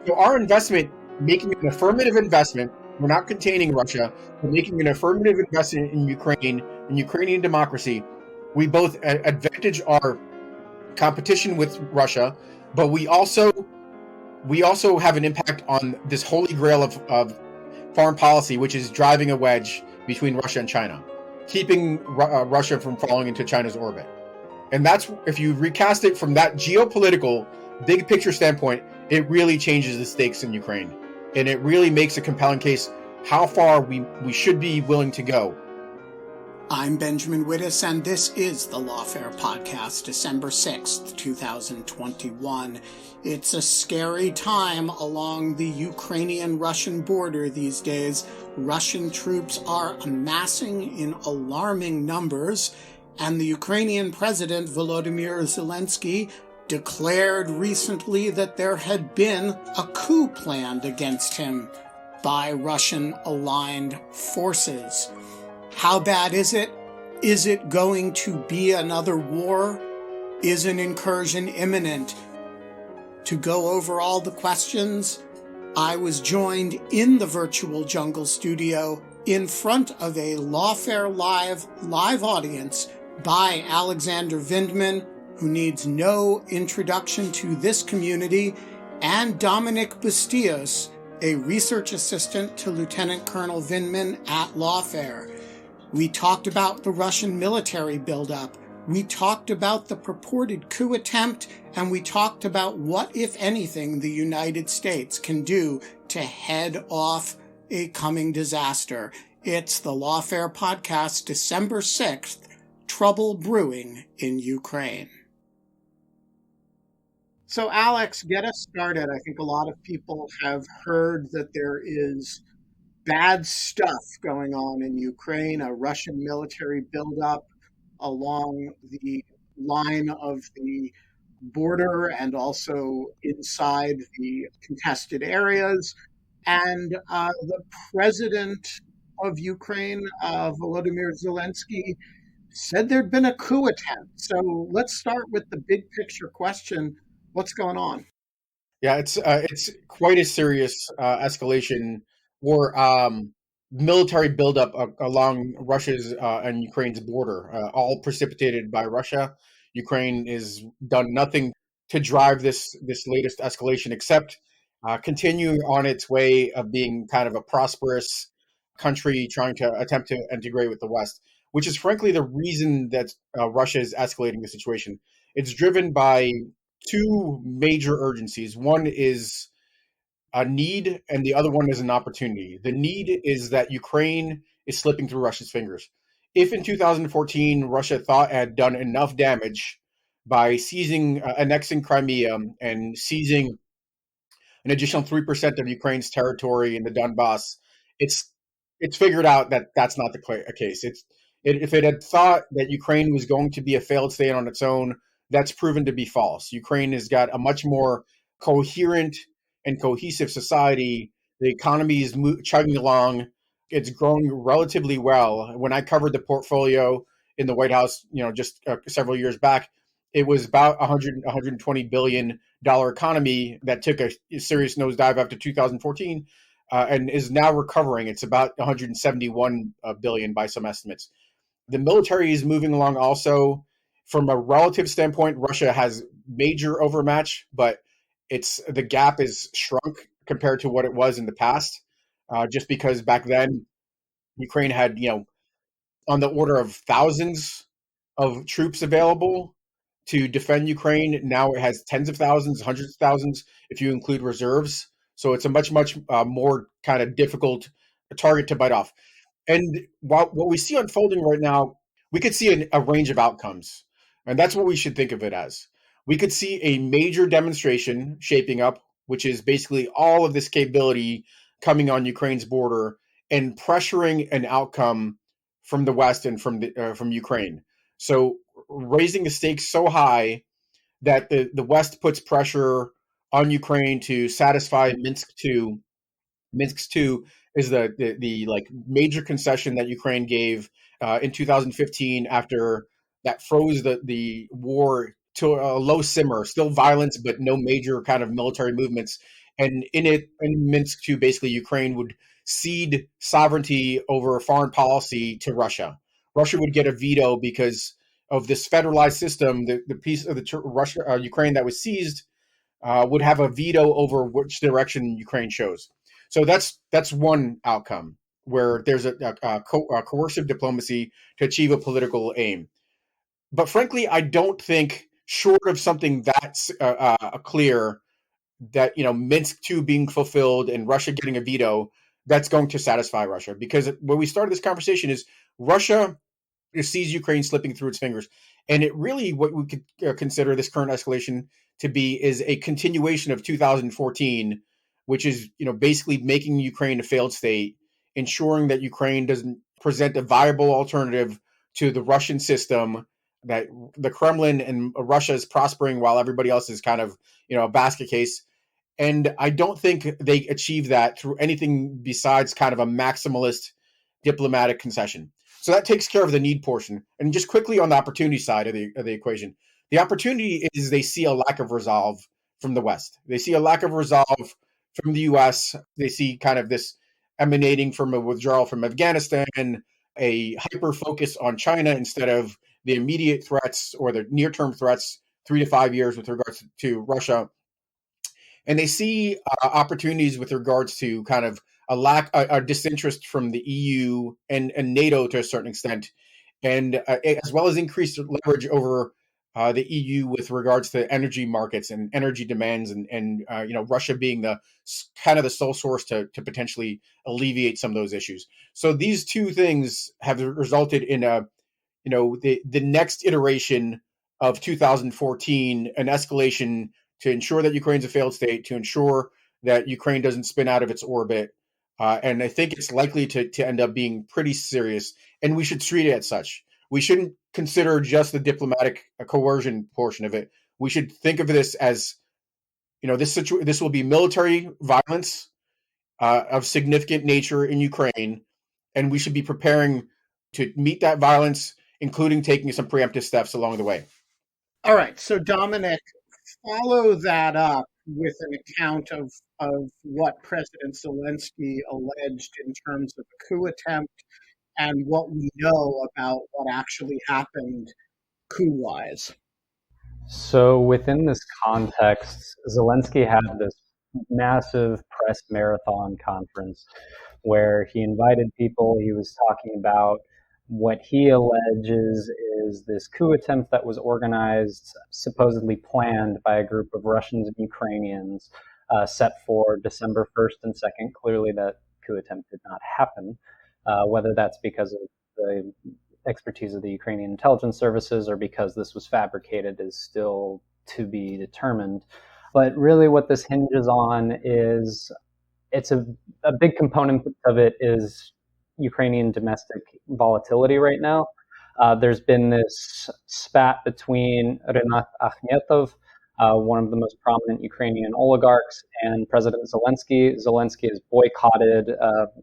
So our investment, making an affirmative investment, we're not containing Russia, we're making an affirmative investment in Ukraine, in Ukrainian democracy. We both advantage our competition with Russia, but we also have an impact on this holy grail of foreign policy, which is driving a wedge between Russia and China, keeping Russia from falling into China's orbit. And that's, if you recast it from that geopolitical big picture standpoint, it really changes the stakes in Ukraine. And it really makes a compelling case how far we should be willing to go. I'm Benjamin Wittes, and this is the Lawfare podcast, December 6th, 2021. It's a scary time along the Ukrainian-Russian border these days. Russian troops are amassing in alarming numbers, and the Ukrainian President Volodymyr Zelensky declared recently that there had been a coup planned against him by Russian-aligned forces. How bad is it? Is it going to be another war? Is an incursion imminent? To go over all the questions, I was joined in the virtual jungle studio in front of a Lawfare live audience by Alexander Vindman, who needs no introduction to this community, and Dominic Bustillos, a research assistant to Lieutenant Colonel Vindman at Lawfare. We talked about the Russian military buildup. We talked about the purported coup attempt, and we talked about what, if anything, the United States can do to head off a coming disaster. It's the Lawfare podcast, December 6th, Trouble Brewing in Ukraine. So, Alex, get us started. I think a lot of people have heard that there is bad stuff going on in Ukraine, a Russian military buildup along the line of the border and also inside the contested areas. And the president of Ukraine, Volodymyr Zelensky, said there'd been a coup attempt. So let's start with the big picture question. What's going on? Yeah, it's quite a serious escalation or military buildup along Russia's and Ukraine's border, all precipitated by Russia. Ukraine has done nothing to drive this latest escalation except continuing on its way of being kind of a prosperous country trying to attempt to integrate with the West, which is frankly the reason that Russia is escalating the situation. It's driven by two major urgencies. One is a need, and the other one is an opportunity. The need is that Ukraine is slipping through Russia's fingers. If in 2014 Russia thought it had done enough damage by annexing Crimea and seizing an additional 3% of Ukraine's territory in the Donbass, it's figured out that that's not the case. If it had thought that Ukraine was going to be a failed state on its own, that's proven to be false. Ukraine has got a much more coherent and cohesive society. The economy is chugging along. It's growing relatively well. When I covered the portfolio in the White House, just several years back, it was about $120 billion economy that took a serious nosedive after 2014 and is now recovering. It's about $171 billion by some estimates. The military is moving along also. From a relative standpoint, Russia has major overmatch, but the gap is shrunk compared to what it was in the past. Just because back then Ukraine had on the order of thousands of troops available to defend Ukraine. Now it has tens of thousands, hundreds of thousands if you include reserves. So it's a much more kind of difficult target to bite off. And what we see unfolding right now, we could see a range of outcomes. And that's what we should think of it as. We could see a major demonstration shaping up, which is basically all of this capability coming on Ukraine's border and pressuring an outcome from the West and from Ukraine. So raising the stakes so high that the West puts pressure on Ukraine to satisfy Minsk II. Minsk II is the like major concession that Ukraine gave in 2015 after that froze the war to a low simmer, still violence, but no major kind of military movements. And in Minsk II, basically Ukraine would cede sovereignty over foreign policy to Russia. Russia would get a veto because of this federalized system. The piece of the Russia Ukraine that was seized would have a veto over which direction Ukraine chose. So that's one outcome where there's a coercive diplomacy to achieve a political aim. But frankly, I don't think, short of something that's clear, that Minsk II being fulfilled and Russia getting a veto, that's going to satisfy Russia. Because when we started this conversation is Russia sees Ukraine slipping through its fingers. And it really, what we could consider this current escalation to be is a continuation of 2014, which is, basically making Ukraine a failed state, ensuring that Ukraine doesn't present a viable alternative to the Russian system, that the Kremlin and Russia is prospering while everybody else is kind of, a basket case. And I don't think they achieve that through anything besides kind of a maximalist diplomatic concession. So that takes care of the need portion. And just quickly on the opportunity side of the equation, the opportunity is they see a lack of resolve from the West. They see a lack of resolve from the U.S. They see kind of this emanating from a withdrawal from Afghanistan, a hyper focus on China instead of the immediate threats or the near-term threats, 3 to 5 years with regards to Russia. And they see opportunities with regards to kind of a disinterest from the EU and NATO to a certain extent, and as well as increased leverage over the EU with regards to energy markets and energy demands, and Russia being the kind of the sole source to potentially alleviate some of those issues. So these two things have resulted in the next iteration of 2014, an escalation to ensure that Ukraine's a failed state, to ensure that Ukraine doesn't spin out of its orbit. And I think it's likely to end up being pretty serious, and we should treat it as such. We shouldn't consider just the diplomatic coercion portion of it. We should think of this as, this will be military violence of significant nature in Ukraine, and we should be preparing to meet that violence, including taking some preemptive steps along the way. All right. So, Dominic, follow that up with an account of what President Zelensky alleged in terms of a coup attempt and what we know about what actually happened coup-wise. So within this context, Zelensky had this massive press marathon conference where he invited people. He was talking about what he alleges is this coup attempt that was organized, supposedly planned by a group of Russians and Ukrainians, set for December 1st and 2nd. Clearly that coup attempt did not happen, whether that's because of the expertise of the Ukrainian intelligence services or because this was fabricated is still to be determined. But really what this hinges on is it's a big component of it is Ukrainian domestic volatility right now. There's been this spat between Rinat Akhmetov, one of the most prominent Ukrainian oligarchs, and President Zelensky. Zelensky has boycotted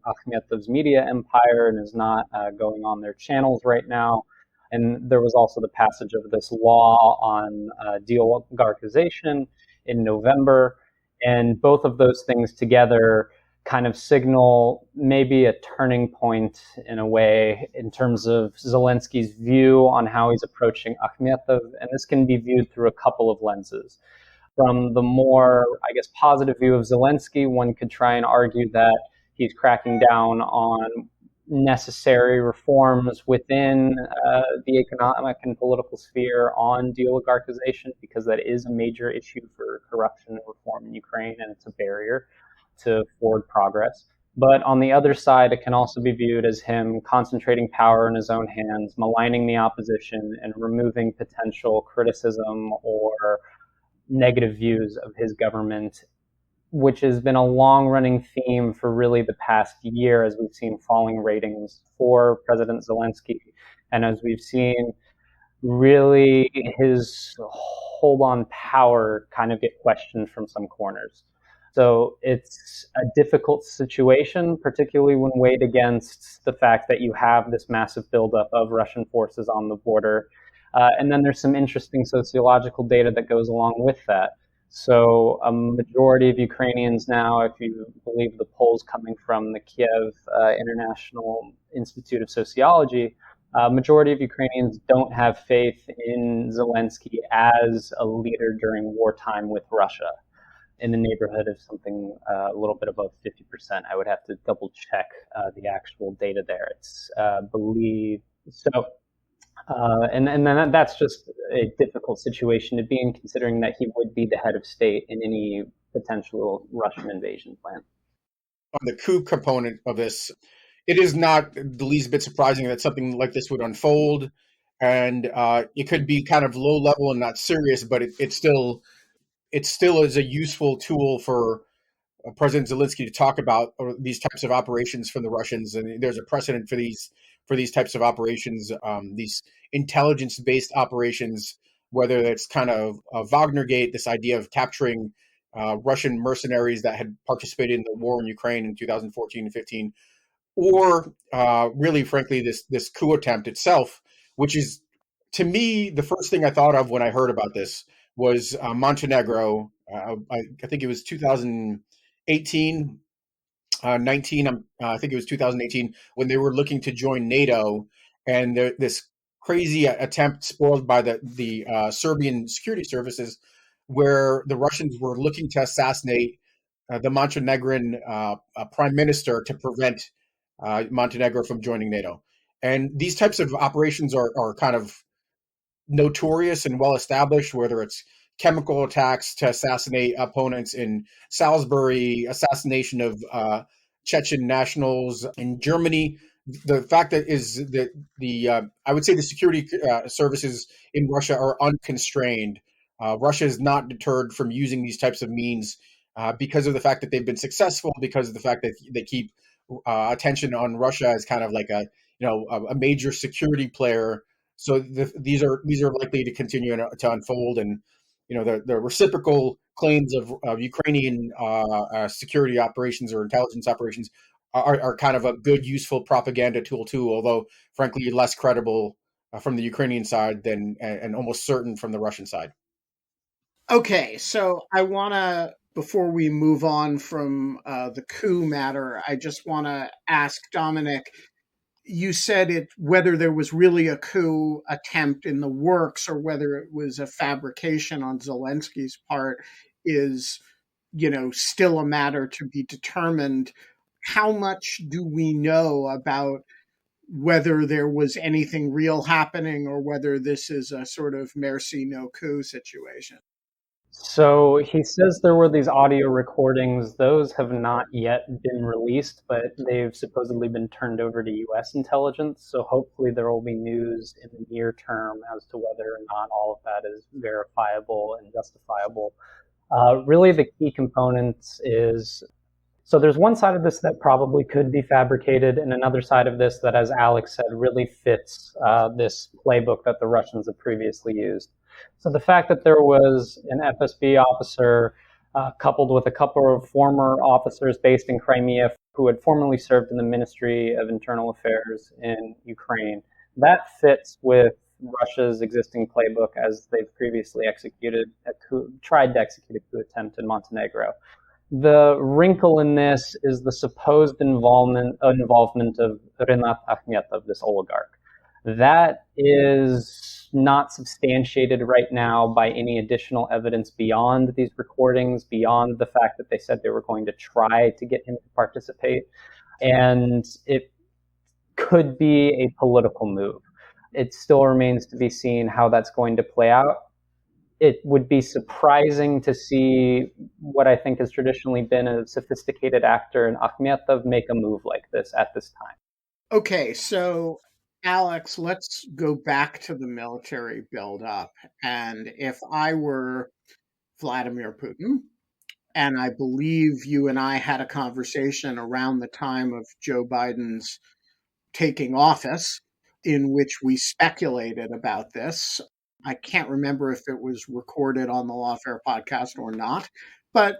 Akhmetov's media empire and is not going on their channels right now. And there was also the passage of this law on de-oligarchization in November. And both of those things together kind of signal maybe a turning point in a way in terms of Zelensky's view on how he's approaching Akhmetov. And this can be viewed through a couple of lenses. From the more, I guess, positive view of Zelensky, one could try and argue that he's cracking down on necessary reforms within the economic and political sphere on de-oligarchization, because that is a major issue for corruption and reform in Ukraine, and it's a barrier to forward progress. But on the other side, it can also be viewed as him concentrating power in his own hands, maligning the opposition, and removing potential criticism or negative views of his government, which has been a long-running theme for really the past year as we've seen falling ratings for President Zelensky, and as we've seen really his hold on power kind of get questioned from some corners. So it's a difficult situation, particularly when weighed against the fact that you have this massive buildup of Russian forces on the border. And then there's some interesting sociological data that goes along with that. So a majority of Ukrainians now, if you believe the polls coming from the Kiev International Institute of Sociology, majority of Ukrainians don't have faith in Zelensky as a leader during wartime with Russia, in the neighborhood of something a little bit above 50%. I would have to double check the actual data there. It's believe so. And then that's just a difficult situation to be in, considering that he would be the head of state in any potential Russian invasion plan. On the coup component of this, it is not the least bit surprising that something like this would unfold, and it could be kind of low level and not serious, but it still is a useful tool for President Zelensky to talk about these types of operations from the Russians, and there's a precedent for these types of operations, these intelligence-based operations, whether it's kind of Wagnergate, this idea of capturing Russian mercenaries that had participated in the war in Ukraine in 2014 and 15, or really, frankly, this coup attempt itself, which is, to me, the first thing I thought of when I heard about this was Montenegro. I think it was 2018, 19. I think it was 2018 when they were looking to join NATO, and this crazy attempt spoiled by the Serbian security services, where the Russians were looking to assassinate the Montenegrin prime minister to prevent Montenegro from joining NATO. And these types of operations are kind of notorious and well established, whether it's chemical attacks to assassinate opponents in Salisbury, assassination of Chechen nationals in Germany. The fact that is that I would say the security services in Russia are unconstrained. Russia is not deterred from using these types of means because of the fact that they've been successful, because of the fact that they keep attention on Russia as kind of like a major security player. So these are likely to continue to unfold, and the reciprocal claims of Ukrainian security operations or intelligence operations are kind of a good, useful propaganda tool too. Although, frankly, less credible from the Ukrainian side than and almost certain from the Russian side. Okay, so I want to, before we move on from the coup matter, I just want to ask Dominic. You said it, whether there was really a coup attempt in the works or whether it was a fabrication on Zelensky's part is, still a matter to be determined. How much do we know about whether there was anything real happening or whether this is a sort of merci no coup situation? So he says there were these audio recordings. Those have not yet been released, but they've supposedly been turned over to U.S. intelligence. So hopefully there will be news in the near term as to whether or not all of that is verifiable and justifiable. Really, the key components is, so there's one side of this that probably could be fabricated, and another side of this that, as Alex said, really fits this playbook that the Russians have previously used. So the fact that there was an FSB officer coupled with a couple of former officers based in Crimea who had formerly served in the Ministry of Internal Affairs in Ukraine, that fits with Russia's existing playbook as they've previously tried to execute a coup attempt in Montenegro. The wrinkle in this is the supposed involvement of Rinat Akhmetov, this oligarch. That is not substantiated right now by any additional evidence beyond these recordings, beyond the fact that they said they were going to try to get him to participate. And it could be a political move. It still remains to be seen how that's going to play out. It would be surprising to see what I think has traditionally been a sophisticated actor in Akhmetov make a move like this at this time. Okay, so Alex, let's go back to the military buildup. And if I were Vladimir Putin, and I believe you and I had a conversation around the time of Joe Biden's taking office in which we speculated about this. I can't remember if it was recorded on the Lawfare podcast or not, but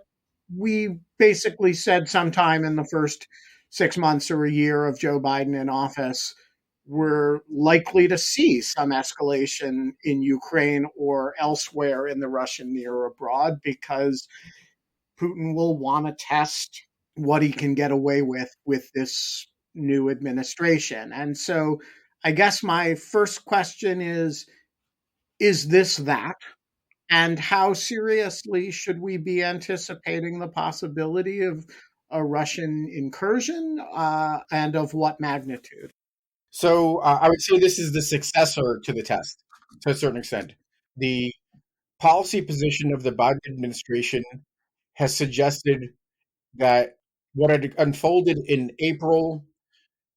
we basically said sometime in the first 6 months or a year of Joe Biden in office, we're likely to see some escalation in Ukraine or elsewhere in the Russian near or abroad, because Putin will want to test what he can get away with this new administration. And so I guess my first question is this that? And how seriously should we be anticipating the possibility of a Russian incursion, and of what magnitude? So I would say this is the successor to the test to a certain extent. The policy position of the Biden administration has suggested that what had unfolded in April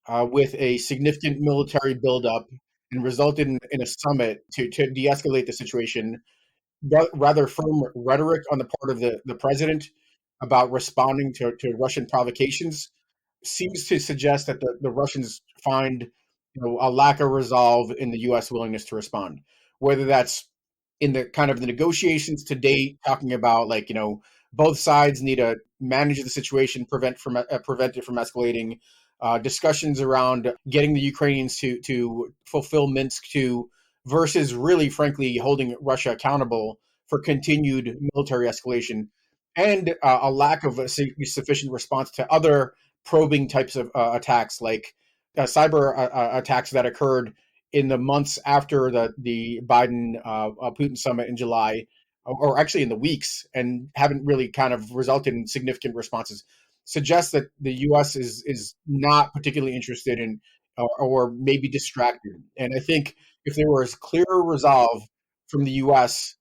with a significant military buildup and resulted in a summit to de escalate the situation, rather firm rhetoric on the part of the president about responding to Russian provocations seems to suggest that the Russians find a lack of resolve in the U.S. willingness to respond, whether that's in the kind of the negotiations to date, talking about both sides need to manage the situation, prevent it from escalating. Discussions around getting the Ukrainians to fulfill Minsk II versus really, frankly, holding Russia accountable for continued military escalation, and a lack of a sufficient response to other probing types of attacks, like cyber attacks that occurred in the months after the Biden Putin summit in July, or actually in the weeks, and haven't really kind of resulted in significant responses, suggests that the U.S. is not particularly interested in, or maybe distracted. And I think if there was clearer resolve from the U.S.,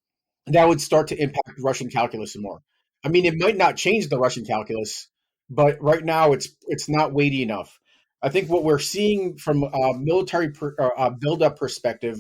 that would start to impact Russian calculus some more. I mean, it might not change the Russian calculus, but right now it's not weighty enough. I think what we're seeing from a military buildup perspective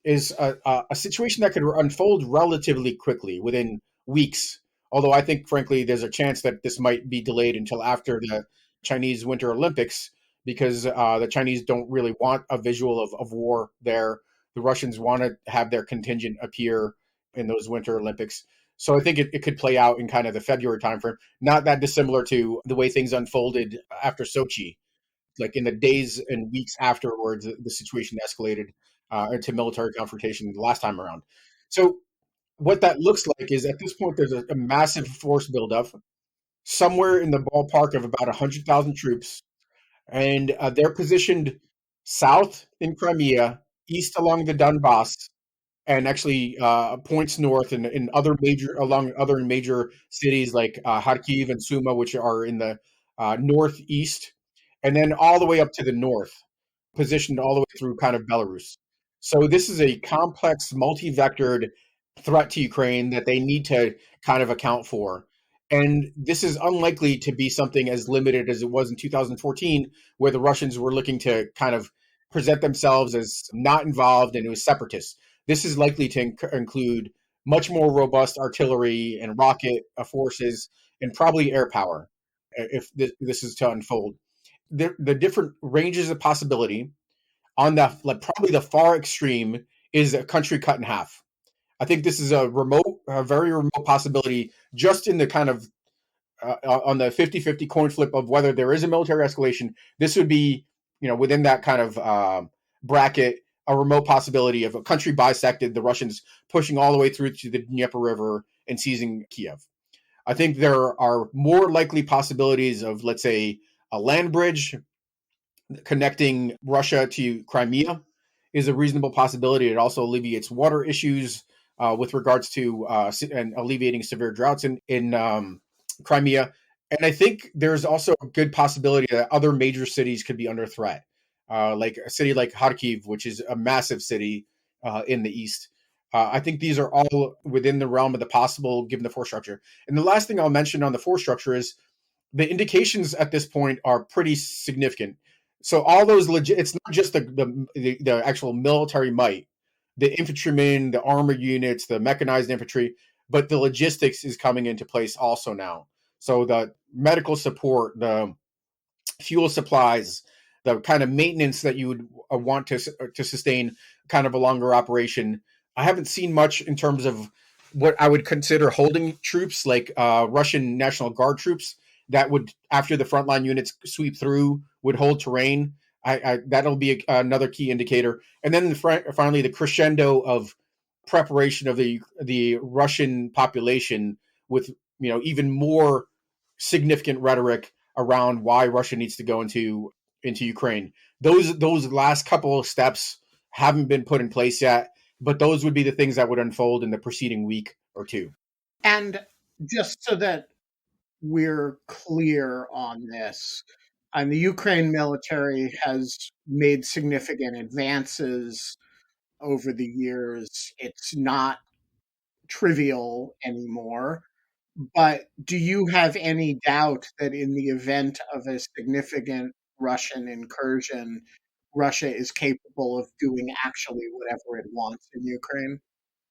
is a situation that could unfold relatively quickly within weeks. Although I think, frankly, there's a chance that this might be delayed until after the Chinese Winter Olympics, because the Chinese don't really want a visual of war there. The Russians want to have their contingent appear in those Winter Olympics. So I think it could play out in kind of the February timeframe, not that dissimilar to the way things unfolded after Sochi, like in the days and weeks afterwards, the situation escalated into military confrontation the last time around. So what that looks like is, at this point, there's a massive force buildup somewhere in the ballpark of about 100,000 troops, and they're positioned south in Crimea, east along the Donbass, and actually points north in other major cities like Kharkiv and Suma, which are in the northeast, and then all the way up to the north, positioned all the way through kind of Belarus. So this is a complex, multi-vectored threat to Ukraine that they need to kind of account for. And this is unlikely to be something as limited as it was in 2014, where the Russians were looking to kind of present themselves as not involved and it was separatist. This is likely to include much more robust artillery and rocket forces, and probably air power if this is to unfold. The different ranges of possibility on the probably the far extreme is a country cut in half. I think this is a very remote possibility, just in the kind of on the 50-50 coin flip of whether there is a military escalation. This would be, within that kind of bracket, a remote possibility of a country bisected, the Russians pushing all the way through to the Dnieper River and seizing Kiev. I think there are more likely possibilities of, let's say, a land bridge connecting Russia to Crimea is a reasonable possibility. It also alleviates water issues with regards to and alleviating severe droughts in Crimea. And I think there's also a good possibility that other major cities could be under threat, like a city like Kharkiv, which is a massive city in the east. I think these are all within the realm of the possible, given the force structure. And the last thing I'll mention on the force structure is the indications at this point are pretty significant. So all those it's not just the actual military might, the infantrymen, the armored units, the mechanized infantry, but the logistics is coming into place also now. So the medical support, the fuel supplies, the kind of maintenance that you would want to sustain kind of a longer operation. I haven't seen much in terms of what I would consider holding troops, like Russian National Guard troops that would, after the frontline units sweep through, would hold terrain. That'll be another key indicator. And then finally, the crescendo of preparation of the Russian population with even more significant rhetoric around why Russia needs to go into Ukraine. Those last couple of steps haven't been put in place yet, but those would be the things that would unfold in the preceding week or two. And just so that we're clear on this, and the Ukraine military has made significant advances over the years. It's not trivial anymore. But do you have any doubt that in the event of a significant Russian incursion, Russia is capable of doing actually whatever it wants in Ukraine,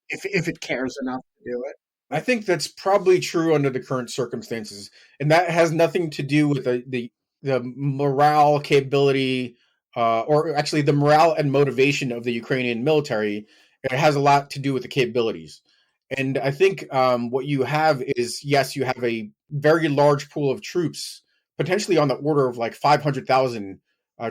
if it cares enough to do it? I think that's probably true under the current circumstances, and that has nothing to do with the morale capability, or actually the morale and motivation of the Ukrainian military. It has a lot to do with the capabilities. And I think what you have is, yes, you have a very large pool of troops, potentially on the order of like 500,000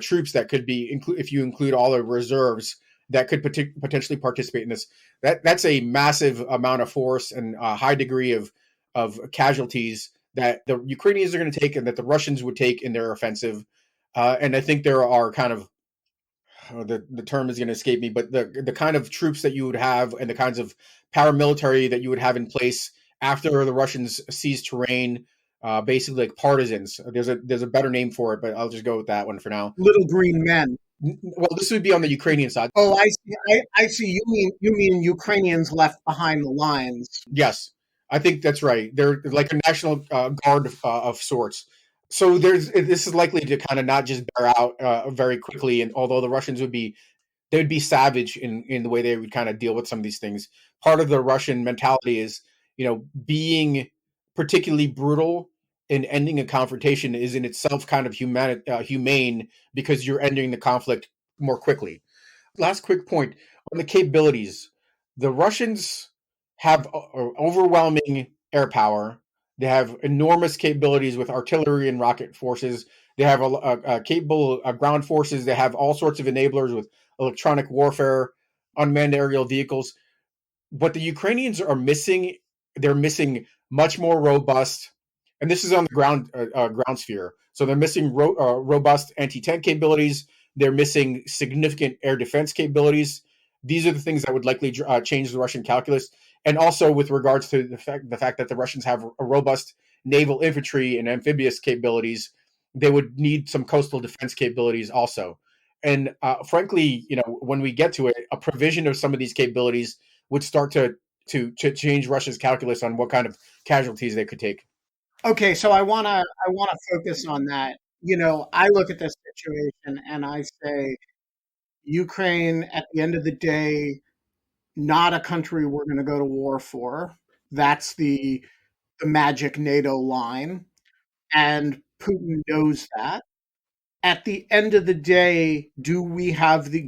troops that could be, if you include all the reserves, that could potentially participate in this. That's a massive amount of force and a high degree of casualties that the Ukrainians are going to take and that the Russians would take in their offensive. And I think there are kind of, the term is going to escape me, but the kind of troops that you would have and the kinds of paramilitary that you would have in place after the Russians seize terrain, basically like partisans. There's a better name for it, but I'll just go with that one for now. Little green men. Well, this would be on the Ukrainian side. Oh, I see. I see. You mean Ukrainians left behind the lines? Yes, I think that's right. They're like a national guard of sorts. So this is likely to kind of not just bear out very quickly. And although the Russians would be savage in the way they would kind of deal with some of these things. Part of the Russian mentality is, being particularly brutal in ending a confrontation is in itself kind of humane because you're ending the conflict more quickly. Last quick point on the capabilities. The Russians have overwhelming air power. They have enormous capabilities with artillery and rocket forces. They have a capable ground forces. They have all sorts of enablers with electronic warfare, unmanned aerial vehicles. What the Ukrainians are missing, they're missing much more robust, and this is on the ground sphere. So they're missing robust anti-tank capabilities. They're missing significant air defense capabilities. These are the things that would likely change the Russian calculus. And also with regards to the fact that the Russians have a robust naval infantry and amphibious capabilities, they would need some coastal defense capabilities also. And frankly, when we get to it, a provision of some of these capabilities would start to change Russia's calculus on what kind of casualties they could take. Okay, so I wanna focus on that. I look at this situation and I say, Ukraine, at the end of the day, not a country we're going to go to war for. That's the magic NATO line, and Putin knows that. At the end of the day, do we have the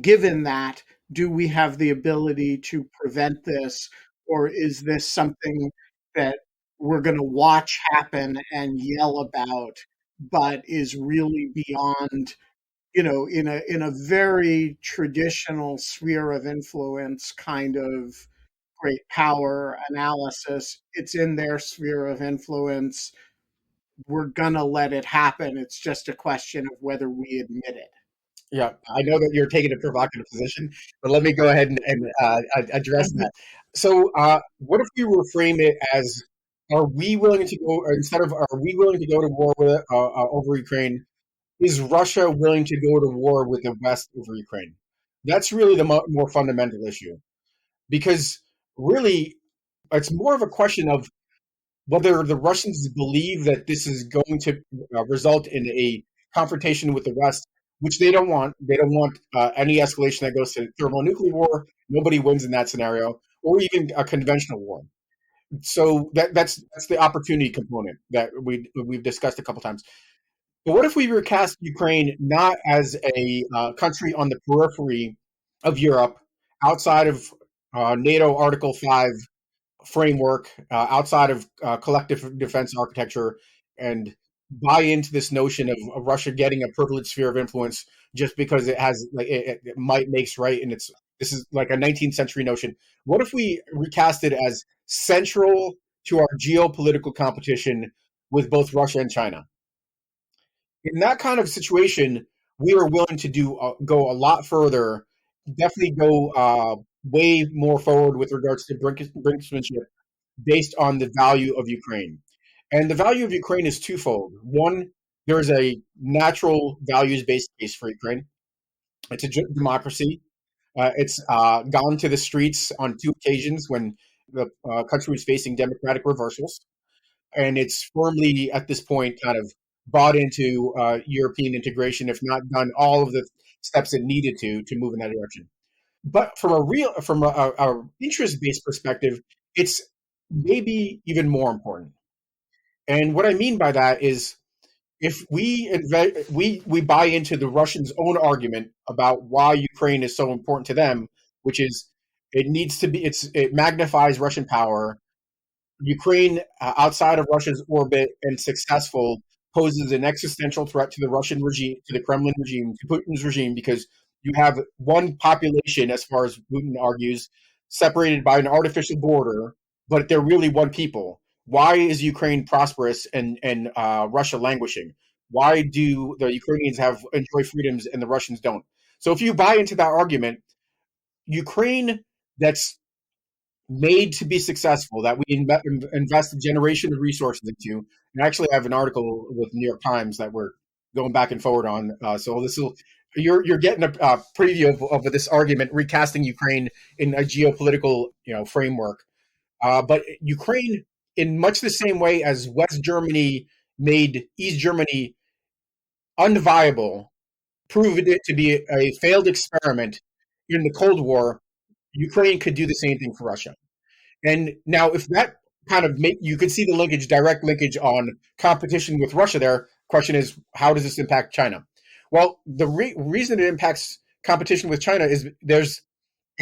ability to prevent this, or is this something that we're going to watch happen and yell about, but is really beyond, in a very traditional sphere of influence kind of great power analysis? It's in their sphere of influence. We're going to let it happen. It's just a question of whether we admit it. Yeah, I know that you're taking a provocative position, but let me go ahead and address that. So what if we reframe it as, are we willing to go, or instead of are we willing to go to war with over Ukraine, is Russia willing to go to war with the West over Ukraine? That's really the more fundamental issue. Because really, it's more of a question of whether the Russians believe that this is going to result in a confrontation with the West, which they don't want. They don't want any escalation that goes to thermonuclear war. Nobody wins in that scenario, or even a conventional war. So that's the opportunity component that we've discussed a couple times. But what if we recast Ukraine not as a country on the periphery of Europe, outside of NATO Article 5 framework, outside of collective defense architecture, and buy into this notion of Russia getting a privileged sphere of influence just because it has like it might makes right, and this is like a 19th century notion. What if we recast it as central to our geopolitical competition with both Russia and China? In that kind of situation, we are willing to go a lot further, definitely go way more forward with regards to brinksmanship based on the value of Ukraine. And the value of Ukraine is twofold. One, there is a natural values-based case for Ukraine. It's a democracy. It's gone to the streets on two occasions when the country was facing democratic reversals, and it's firmly at this point kind of bought into European integration, if not done all of the steps it needed to move in that direction. But from a interest-based perspective, it's maybe even more important. And what I mean by that is if we buy into the Russians' own argument about why Ukraine is so important to them, which is it magnifies Russian power. Ukraine, outside of Russia's orbit and successful, poses an existential threat to the Russian regime, to the Kremlin regime, to Putin's regime, because you have one population, as far as Putin argues, separated by an artificial border, but they're really one people. Why is Ukraine prosperous and Russia languishing? Why do the Ukrainians enjoy freedoms and the Russians don't? So if you buy into that argument, Ukraine that's made to be successful, that we invest a generation of resources into. And actually, I have an article with the New York Times that we're going back and forward on. So you're getting a preview of this argument, recasting Ukraine in a geopolitical framework. But Ukraine, in much the same way as West Germany made East Germany unviable, proved it to be a failed experiment in the Cold War, Ukraine could do the same thing for Russia. And now, if that kind of you could see the direct linkage on competition with Russia there. Question is, how does this impact China? Well, the reason it impacts competition with China is there's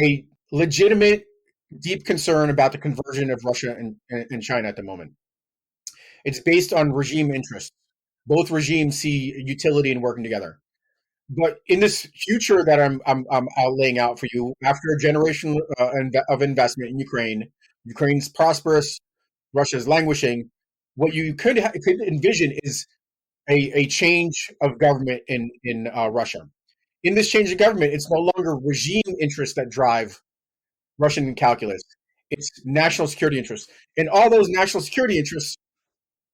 a legitimate, deep concern about the conversion of Russia and China at the moment. It's based on regime interests. Both regimes see utility in working together. But in this future that I'm laying out for you, after a generation of investment in Ukraine, Ukraine's prosperous, Russia's languishing. What you could envision is a change of government in Russia. In this change of government, it's no longer regime interests that drive Russian calculus. It's national security interests, and all those national security interests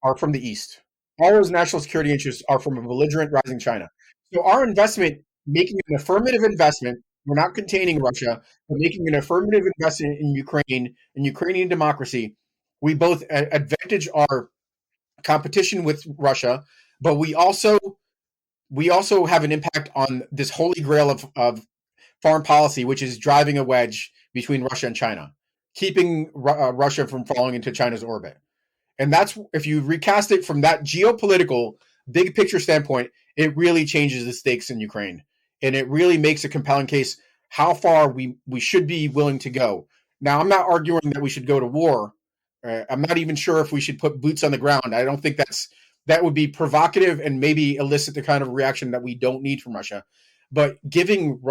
are from the East. All those national security interests are from a belligerent rising China. So our investment, making an affirmative investment, we're not containing Russia, but making an affirmative investment in Ukraine and Ukrainian democracy, we both advantage our competition with Russia, but we also have an impact on this holy grail of foreign policy, which is driving a wedge between Russia and China, keeping Russia from falling into China's orbit. And that's, if you recast it from that geopolitical big picture standpoint, it really changes the stakes in Ukraine. And it really makes a compelling case how far we should be willing to go. Now, I'm not arguing that we should go to war. I'm not even sure if we should put boots on the ground. I don't think that would be provocative and maybe elicit the kind of reaction that we don't need from Russia. But giving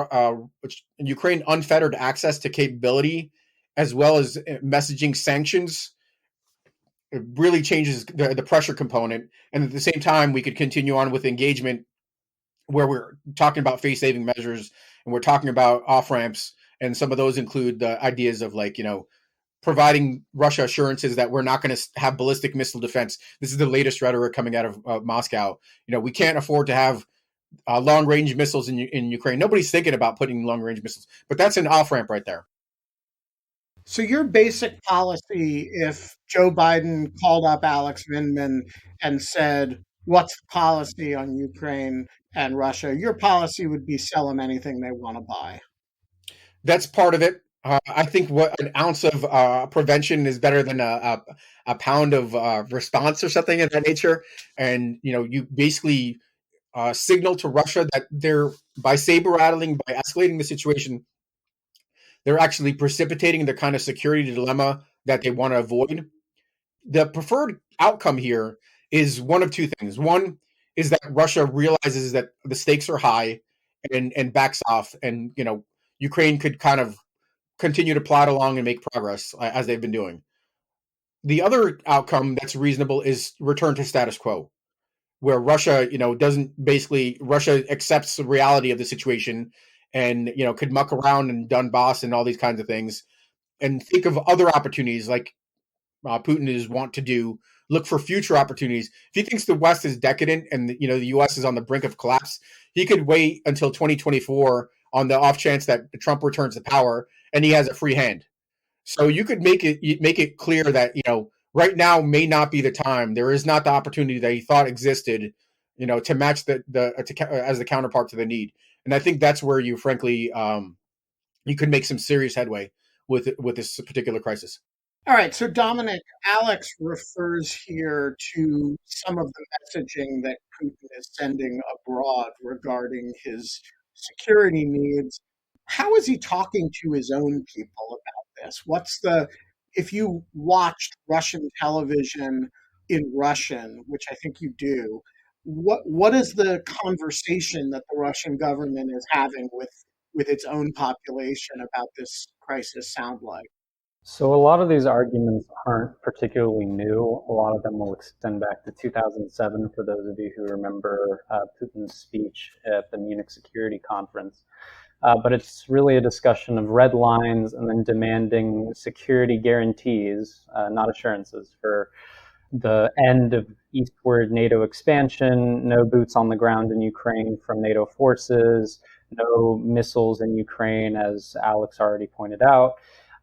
Ukraine unfettered access to capability, as well as messaging sanctions, it really changes the pressure component. And at the same time, we could continue on with engagement where we're talking about face-saving measures and we're talking about off-ramps. And some of those include the ideas of providing Russia assurances that we're not going to have ballistic missile defense. This is the latest rhetoric coming out of Moscow. We can't afford to have long-range missiles in Ukraine. Nobody's thinking about putting long-range missiles, but that's an off-ramp right there. So your basic policy, if Joe Biden called up Alex Vindman and said, what's the policy on Ukraine and Russia, your policy would be sell them anything they want to buy. That's part of it. I think an ounce of prevention is better than a pound of response or something of that nature. And, you basically signal to Russia that by saber rattling, by escalating the situation, they're actually precipitating the kind of security dilemma that they want to avoid. The preferred outcome here is one of two things. One is that Russia realizes that the stakes are high and backs off, and Ukraine could kind of continue to plod along and make progress as they've been doing. The other outcome that's reasonable is return to status quo, where Russia, Russia accepts the reality of the situation and, could muck around in Donbass and all these kinds of things and think of other opportunities like Putin is wont to do, look for future opportunities. If he thinks the West is decadent and, the U.S. is on the brink of collapse, he could wait until 2024 on the off chance that Trump returns to power and he has a free hand. So you could make it clear that, right now may not be the time. There is not the opportunity that he thought existed, to match as the counterpart to the need. And I think that's where you, frankly, you could make some serious headway with this particular crisis. All right. So, Dominic, Alex refers here to some of the messaging that Putin is sending abroad regarding his security needs. How is he talking to his own people about this? If you watched Russian television in Russian, which I think you do, what is the conversation that the Russian government is having with its own population about this crisis sound like? So a lot of these arguments aren't particularly new. A lot of them will extend back to 2007 for those of you who remember Putin's speech at the Munich Security Conference. But it's really a discussion of red lines and then demanding security guarantees, not assurances, for the end of eastward NATO expansion, no boots on the ground in Ukraine from NATO forces, no missiles in Ukraine, as Alex already pointed out.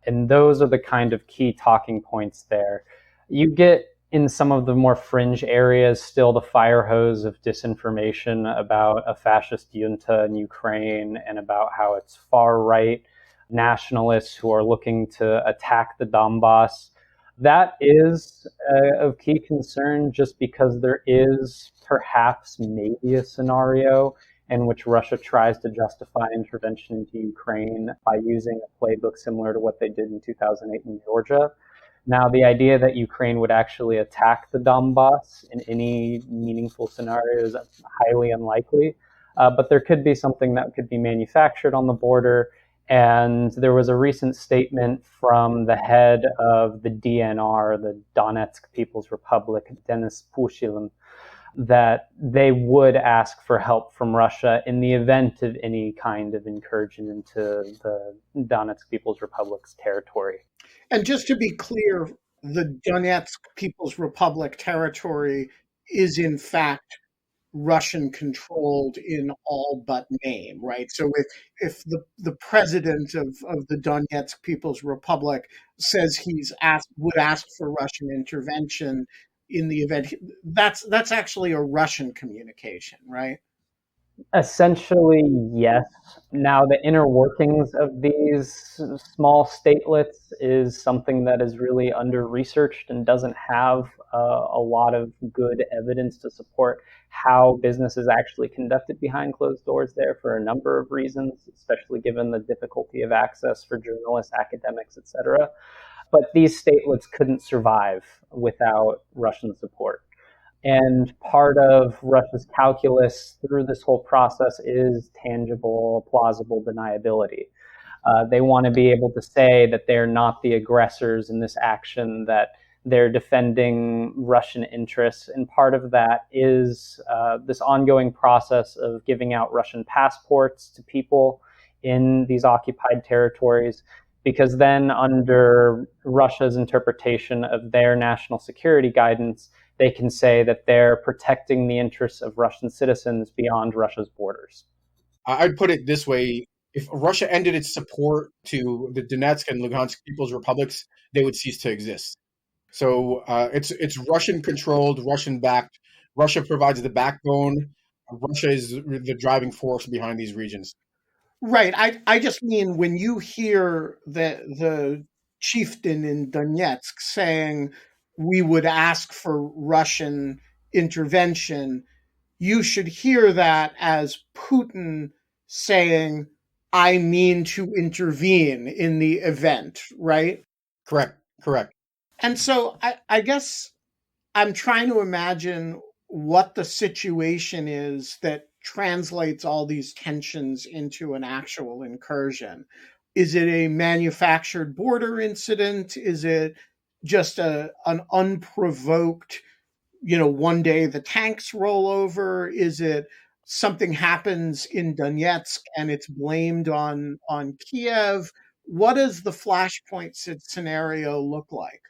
And those are the kind of key talking points there. You get in some of the more fringe areas still the fire hose of disinformation about a fascist junta in Ukraine and about how it's far-right nationalists who are looking to attack the Donbass. That is of key concern just because there is perhaps maybe a scenario in which Russia tries to justify intervention into Ukraine by using a playbook similar to what they did in 2008 in Georgia. Now, the idea that Ukraine would actually attack the Donbass in any meaningful scenario is highly unlikely, but there could be something that could be manufactured on the border. And there was a recent statement from the head of the DNR, the Donetsk People's Republic, Denis Pushilin, that they would ask for help from Russia in the event of any kind of incursion into the Donetsk People's Republic's territory. And just to be clear, the Donetsk People's Republic territory is in fact Russian-controlled in all but name, right? So if the president of the Donetsk People's Republic says would ask for Russian intervention in the event, that's actually a Russian communication, right? Essentially, yes. Now, the inner workings of these small statelets is something that is really under-researched and doesn't have a lot of good evidence to support how business is actually conducted behind closed doors there for a number of reasons, especially given the difficulty of access for journalists, academics, etc. But these statelets couldn't survive without Russian support. And part of Russia's calculus through this whole process is tangible, plausible deniability. They want to be able to say that they're not the aggressors in this action, that they're defending Russian interests. And part of that is this ongoing process of giving out Russian passports to people in these occupied territories, because then under Russia's interpretation of their national security guidance, they can say that they're protecting the interests of Russian citizens beyond Russia's borders. I'd put it this way. If Russia ended its support to the Donetsk and Lugansk People's Republics, they would cease to exist. So it's Russian-controlled, Russian-backed. Russia provides the backbone. Russia is the driving force behind these regions. Right. I just mean when you hear the chieftain in Donetsk saying we would ask for Russian intervention, you should hear that as Putin saying, I mean to intervene in the event, right? Correct. And so I guess I'm trying to imagine what the situation is that translates all these tensions into an actual incursion? Is it a manufactured border incident? Is it just an unprovoked, one day the tanks roll over? Is it something happens in Donetsk and it's blamed on Kiev? What does the flashpoint scenario look like?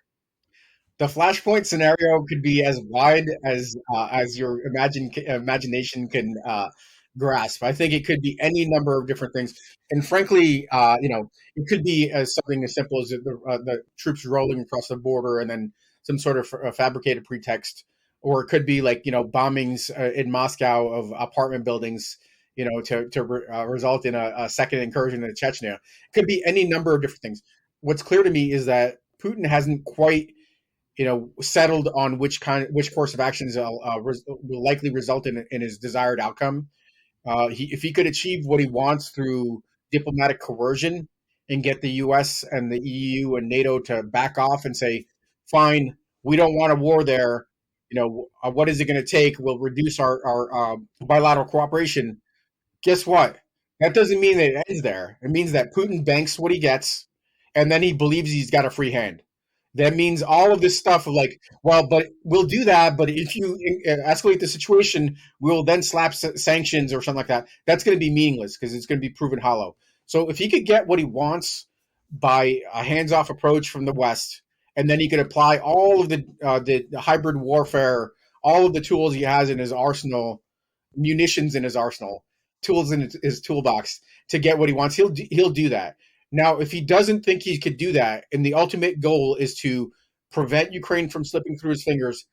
The flashpoint scenario could be as wide as your imagination can grasp. I think it could be any number of different things, and frankly, it could be as something as simple as the troops rolling across the border, and then some sort of fabricated pretext, or it could be like bombings in Moscow of apartment buildings, to result in a second incursion into Chechnya. It could be any number of different things. What's clear to me is that Putin hasn't quite settled on which course of actions will likely result in his desired outcome. If he could achieve what he wants through diplomatic coercion and get the U.S. and the EU and NATO to back off and say, "Fine, we don't want a war there. What is it going to take? We'll reduce our bilateral cooperation." Guess what? That doesn't mean that it ends there. It means that Putin banks what he gets, and then he believes he's got a free hand. That means all of this stuff of like, well, but we'll do that. But if you escalate the situation, we'll then slap sanctions or something like that. That's going to be meaningless because it's going to be proven hollow. So if he could get what he wants by a hands-off approach from the West, and then he could apply all of the hybrid warfare, all of the tools he has in his arsenal, munitions in his arsenal, tools in his toolbox to get what he wants, he'll do that. Now, if he doesn't think he could do that, and the ultimate goal is to prevent Ukraine from slipping through his fingers,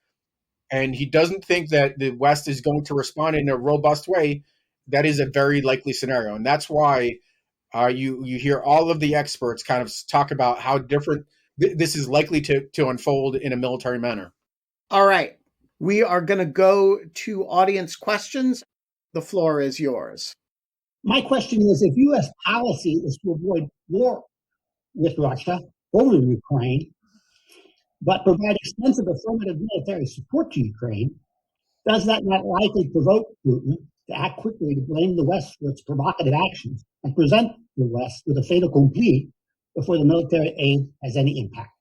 and he doesn't think that the West is going to respond in a robust way, that is a very likely scenario. And that's why you hear all of the experts kind of talk about how different this is likely to unfold in a military manner. All right. We are going to go to audience questions. The floor is yours. My question is, if U.S. policy is to avoid war with Russia over Ukraine, but provide extensive affirmative military support to Ukraine, does that not likely provoke Putin to act quickly to blame the West for its provocative actions and present the West with a fait accompli before the military aid has any impact?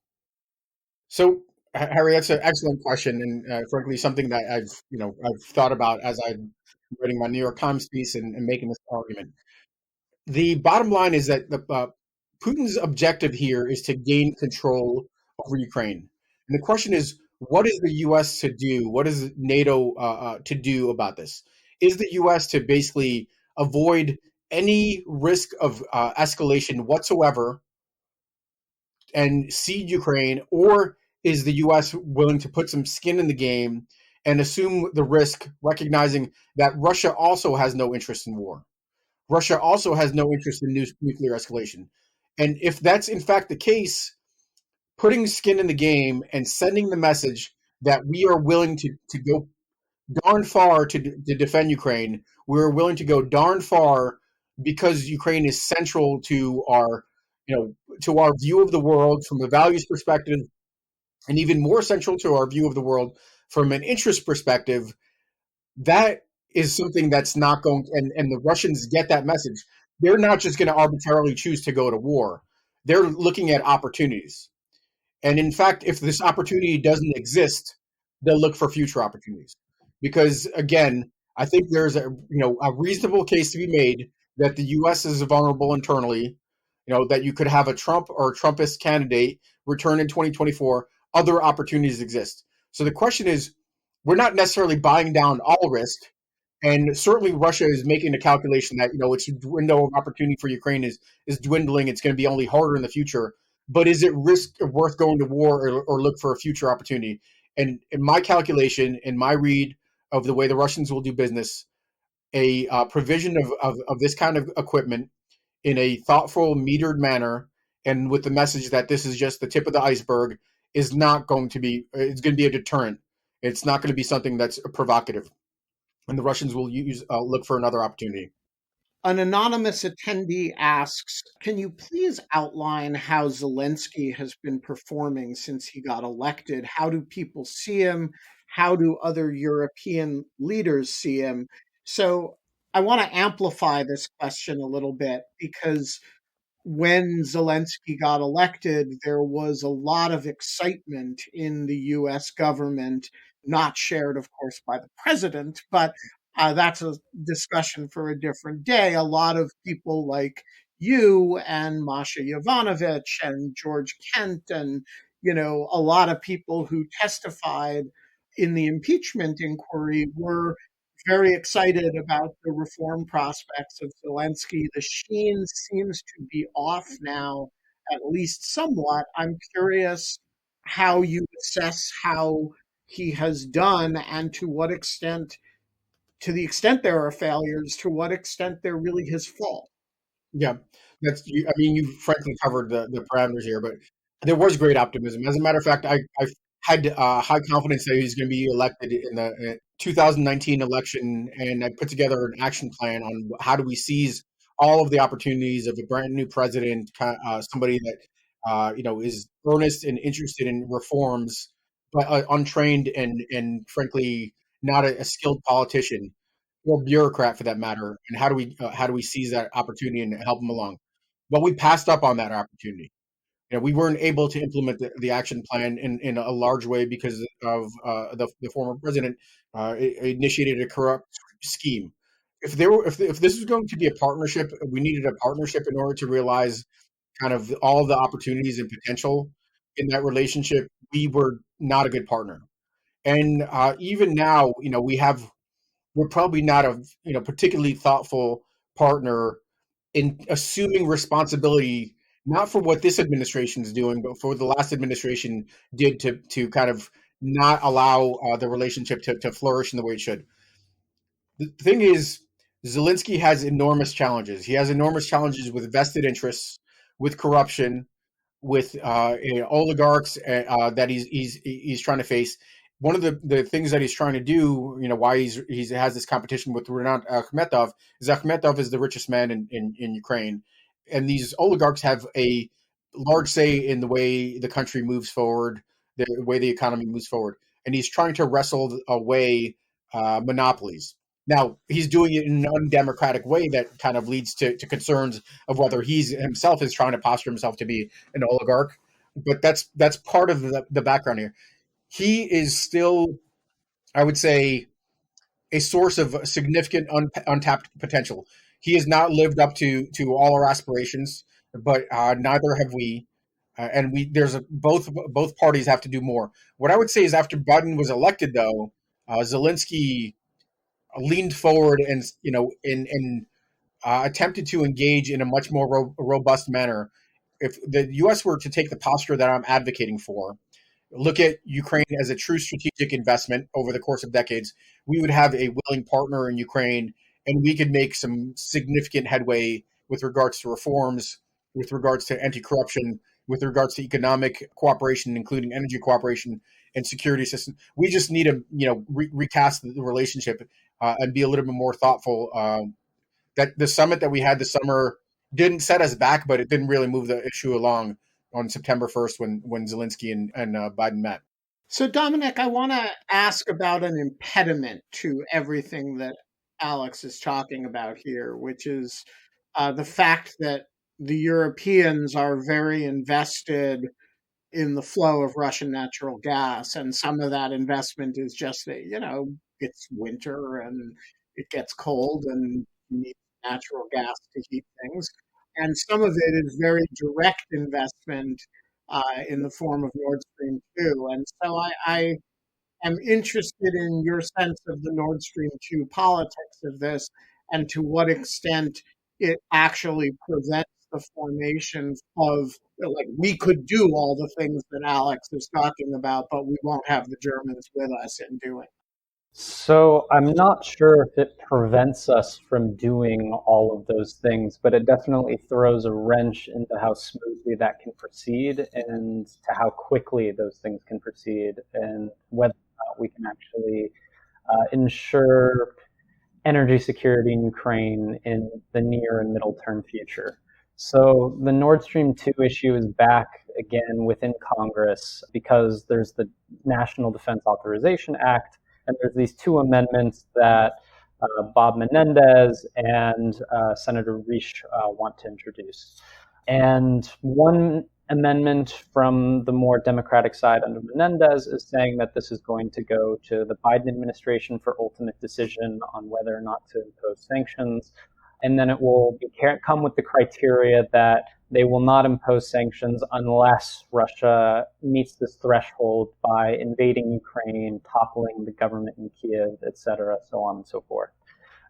So, Harry, that's an excellent question, and frankly, something that I've thought about as I'm writing my New York Times piece and making this argument. The bottom line is that Putin's objective here is to gain control over Ukraine, and the question is, what is the U.S. to do? What is NATO to do about this? Is the U.S. to basically avoid any risk of escalation whatsoever and cede Ukraine, or is the U.S. willing to put some skin in the game and assume the risk, recognizing that Russia also has no interest in war? Russia also has no interest in nuclear escalation. And if that's in fact the case, putting skin in the game and sending the message that we are willing to go darn far to defend Ukraine, we're willing to go darn far because Ukraine is central to our view of the world from a values perspective, and even more central to our view of the world from an interest perspective. That is something that's not going to, and the Russians get that message. They're not just going to arbitrarily choose to go to war. They're looking at opportunities. And in fact, if this opportunity doesn't exist, they'll look for future opportunities. Because again, I think there's a reasonable case to be made that the U.S. is vulnerable internally, that you could have a Trump or a Trumpist candidate return in 2024. Other opportunities exist. So the question is, we're not necessarily buying down all risk. And certainly Russia is making a calculation that, its window of opportunity for Ukraine is dwindling. It's going to be only harder in the future. But is it worth going to war or look for a future opportunity? And in my calculation, in my read of the way the Russians will do business, a provision of this kind of equipment in a thoughtful, metered manner, and with the message that this is just the tip of the iceberg, is not going to be. It's going to be a deterrent. It's not going to be something that's provocative, and the Russians will look for another opportunity. An anonymous attendee asks, can you please outline how Zelensky has been performing since he got elected? How do people see him? How do other European leaders see him? So I want to amplify this question a little bit because when Zelensky got elected, there was a lot of excitement in the US government, not shared, of course, by the president, but that's a discussion for a different day. A lot of people like you and Masha Yovanovitch and George Kent and, a lot of people who testified in the impeachment inquiry were very excited about the reform prospects of Zelensky. The sheen seems to be off now, at least somewhat. I'm curious how you assess how he has done and to what extent, to the extent there are failures, to what extent they're really his fault. Yeah, that's you. I mean, you frankly covered the parameters here, but there was great optimism. As a matter of fact, I had high confidence that he was going to be elected in the 2019 election, and I put together an action plan on how do we seize all of the opportunities of a brand new president, somebody that is earnest and interested in reforms, but untrained and frankly not a skilled politician or bureaucrat for that matter, and how do we seize that opportunity and help them along? Well, we passed up on that opportunity. We weren't able to implement the action plan in a large way because of the former president initiated a corrupt scheme. If this was going to be a partnership, we needed a partnership in order to realize kind of all the opportunities and potential in that relationship. We were not a good partner, and even now, we're probably not a particularly thoughtful partner in assuming responsibility not for what this administration is doing, but for the last administration did to kind of not allow the relationship to flourish in the way it should. The thing is, Zelensky has enormous challenges. He has enormous challenges with vested interests, with corruption, with oligarchs that he's trying to face. One of the things that he's trying to do, why he has this competition with Rinat Akhmetov is the richest man in Ukraine, and these oligarchs have a large say in the way the country moves forward, the way the economy moves forward, and he's trying to wrestle away monopolies. Now he's doing it in an undemocratic way that kind of leads to concerns of whether he's himself is trying to posture himself to be an oligarch. But that's part of the background here. He is still, I would say, a source of significant untapped potential. He has not lived up to all our aspirations, but neither have we. And both parties have to do more. What I would say is after Biden was elected, though, Zelensky leaned forward and attempted to engage in a much more robust manner. If the U.S. were to take the posture that I'm advocating for, look at Ukraine as a true strategic investment over the course of decades, we would have a willing partner in Ukraine, and we could make some significant headway with regards to reforms, with regards to anti-corruption, with regards to economic cooperation, including energy cooperation and security assistance. We just need to, recast the relationship and be a little bit more thoughtful. That the summit that we had this summer didn't set us back, but it didn't really move the issue along on September 1st when Zelensky and Biden met. So, Dominic, I want to ask about an impediment to everything that Alex is talking about here, which is the fact that the Europeans are very invested in the flow of Russian natural gas. And some of that investment is just that, it's winter and it gets cold and you need natural gas to heat things. And some of it is very direct investment in the form of Nord Stream 2. And so I am interested in your sense of the Nord Stream 2 politics of this and to what extent it actually prevents the formation of, like, we could do all the things that Alex is talking about, but we won't have the Germans with us in doing. So I'm not sure if it prevents us from doing all of those things, but it definitely throws a wrench into how smoothly that can proceed and to how quickly those things can proceed and whether or not we can actually ensure energy security in Ukraine in the near and middle term future. So the Nord Stream 2 issue is back again within Congress because there's the National Defense Authorization Act, and there's these two amendments that Bob Menendez and Senator Risch want to introduce. And one amendment from the more Democratic side under Menendez is saying that this is going to go to the Biden administration for ultimate decision on whether or not to impose sanctions. And then it will come with the criteria that they will not impose sanctions unless Russia meets this threshold by invading Ukraine, toppling the government in Kiev, et cetera, so on and so forth.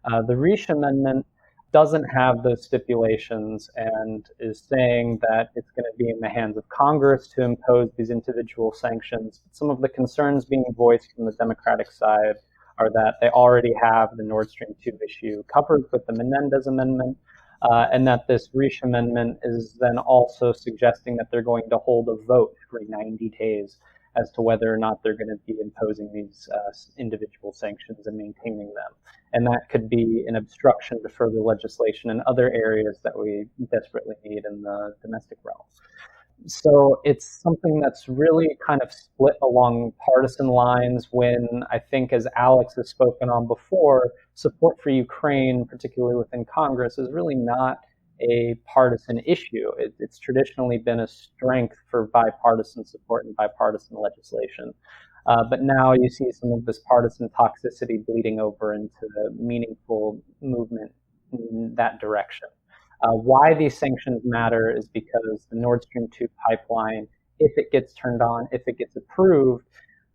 The Risch Amendment doesn't have those stipulations and is saying that it's going to be in the hands of Congress to impose these individual sanctions. Some of the concerns being voiced from the Democratic side are that they already have the Nordstrom 2 issue covered with the Menendez Amendment, and that this Risch Amendment is then also suggesting that they're going to hold a vote every 90 days as to whether or not they're going to be imposing these individual sanctions and maintaining them. And that could be an obstruction to further legislation in other areas that we desperately need in the domestic realm. So it's something that's really kind of split along partisan lines when I think, as Alex has spoken on before, support for Ukraine, particularly within Congress, is really not a partisan issue. It's traditionally been a strength for bipartisan support and bipartisan legislation. But now you see some of this partisan toxicity bleeding over into meaningful movement in that direction. Why these sanctions matter is because the Nord Stream 2 pipeline, if it gets turned on, if it gets approved,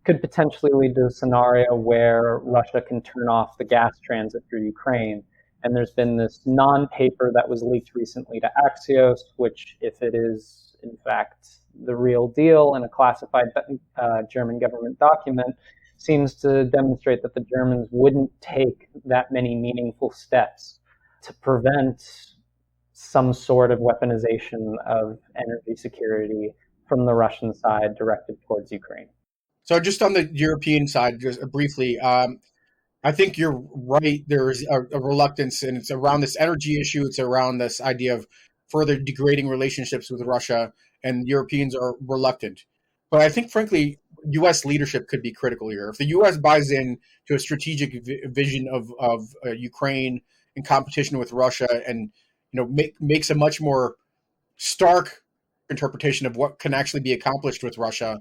could potentially lead to a scenario where Russia can turn off the gas transit through Ukraine. And there's been this non-paper that was leaked recently to Axios, which, if it is in fact the real deal and a classified German government document, seems to demonstrate that the Germans wouldn't take that many meaningful steps to prevent some sort of weaponization of energy security from the Russian side directed towards Ukraine. So just on the European side, just briefly, I think you're right. There's a reluctance, and it's around this energy issue. It's around this idea of further degrading relationships with Russia, and Europeans are reluctant. But I think, frankly, U.S. leadership could be critical here. If the U.S. buys in to a strategic vision of Ukraine in competition with Russia, and makes a much more stark interpretation of what can actually be accomplished with Russia,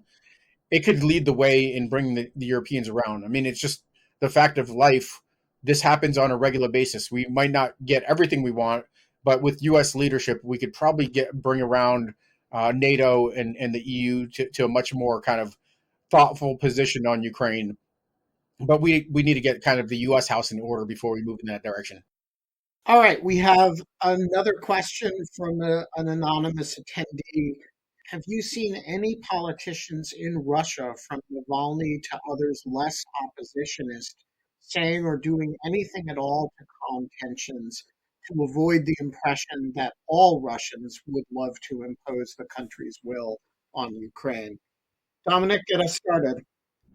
it could lead the way in bringing the Europeans around. I mean, it's just the fact of life. This happens on a regular basis. We might not get everything we want, but with U.S. leadership, we could probably bring around NATO and the EU to a much more kind of thoughtful position on Ukraine. But we need to get kind of the U.S. house in order before we move in that direction. All right, we have another question from an anonymous attendee. Have you seen any politicians in Russia, from Navalny to others less oppositionist, saying or doing anything at all to calm tensions to avoid the impression that all Russians would love to impose the country's will on Ukraine? Dominic, get us started.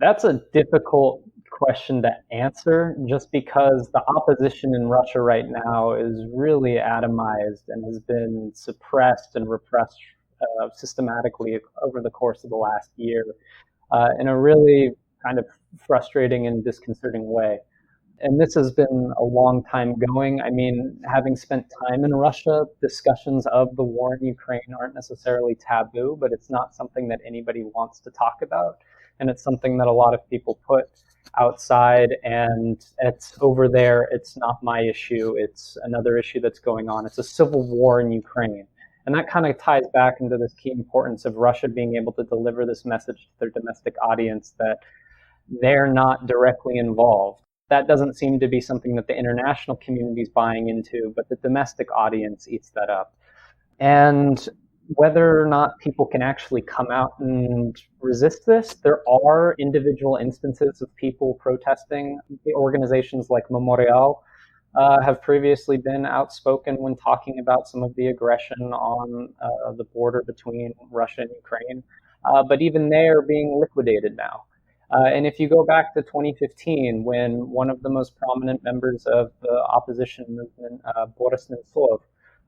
That's a difficult question to answer, just because the opposition in Russia right now is really atomized and has been suppressed and repressed systematically over the course of the last year in a really kind of frustrating and disconcerting way. And this has been a long time going. I mean, having spent time in Russia, discussions of the war in Ukraine aren't necessarily taboo, but it's not something that anybody wants to talk about. And it's something that a lot of people put outside, and it's over there. It's not my issue. It's another issue that's going on. It's a civil war in Ukraine. And that kind of ties back into this key importance of Russia being able to deliver this message to their domestic audience that they're not directly involved. That doesn't seem to be something that the international community is buying into, but the domestic audience eats that up. And whether or not people can actually come out and resist this, there are individual instances of people protesting. The organizations like Memorial have previously been outspoken when talking about some of the aggression on the border between Russia and Ukraine. But even they are being liquidated now. And if you go back to 2015, when one of the most prominent members of the opposition movement, Boris Nemtsov,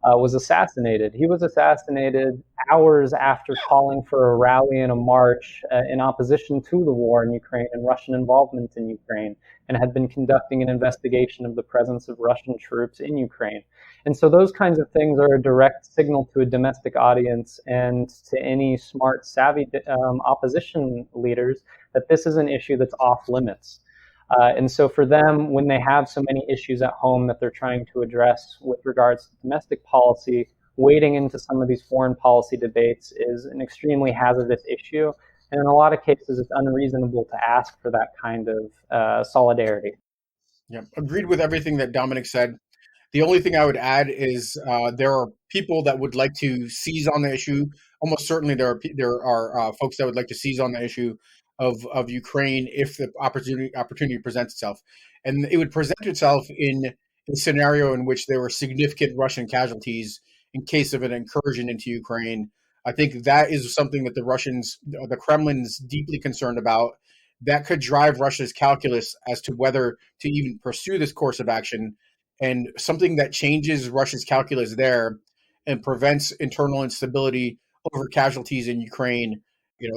was assassinated. He was assassinated hours after calling for a rally and a march in opposition to the war in Ukraine and Russian involvement in Ukraine, and had been conducting an investigation of the presence of Russian troops in Ukraine. And so those kinds of things are a direct signal to a domestic audience and to any smart, savvy opposition leaders that this is an issue that's off limits. And so for them, when they have so many issues at home that they're trying to address with regards to domestic policy, wading into some of these foreign policy debates is an extremely hazardous issue. And in a lot of cases, it's unreasonable to ask for that kind of solidarity. Yeah, agreed with everything that Dominic said. The only thing I would add is there are people that would like to seize on the issue. Almost certainly there are folks that would like to seize on the issue of Ukraine if the opportunity presents itself. And it would present itself in a scenario in which there were significant Russian casualties in case of an incursion into Ukraine. I think that is something that the Kremlin's deeply concerned about. That could drive Russia's calculus as to whether to even pursue this course of action, and something that changes Russia's calculus there and prevents internal instability over casualties in Ukraine.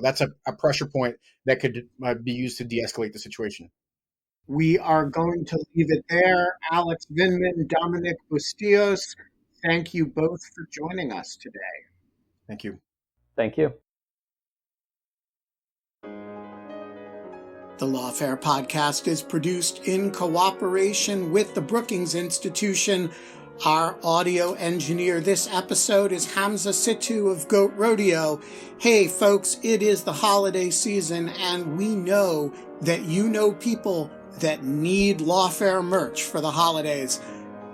That's a pressure point that could be used to de-escalate the situation. We are going to leave it there. Alex Vindman, Dominic Bustillos, thank you both for joining us today. Thank you. Thank you. The Lawfare podcast is produced in cooperation with the Brookings Institution. Our audio engineer this episode is Hamza Situ of Goat Rodeo. Hey folks, it is the holiday season and we know that you know people that need Lawfare merch for the holidays.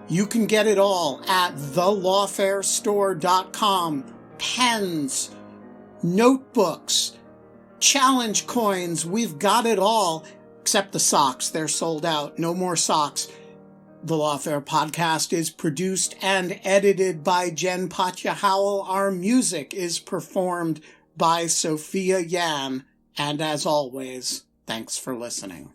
You can get it all at thelawfarestore.com. Pens, notebooks, challenge coins, we've got it all, except the socks. They're sold out. No more socks. The Lawfare podcast is produced and edited by Jen Patja Howell. Our music is performed by Sophia Yan. And as always, thanks for listening.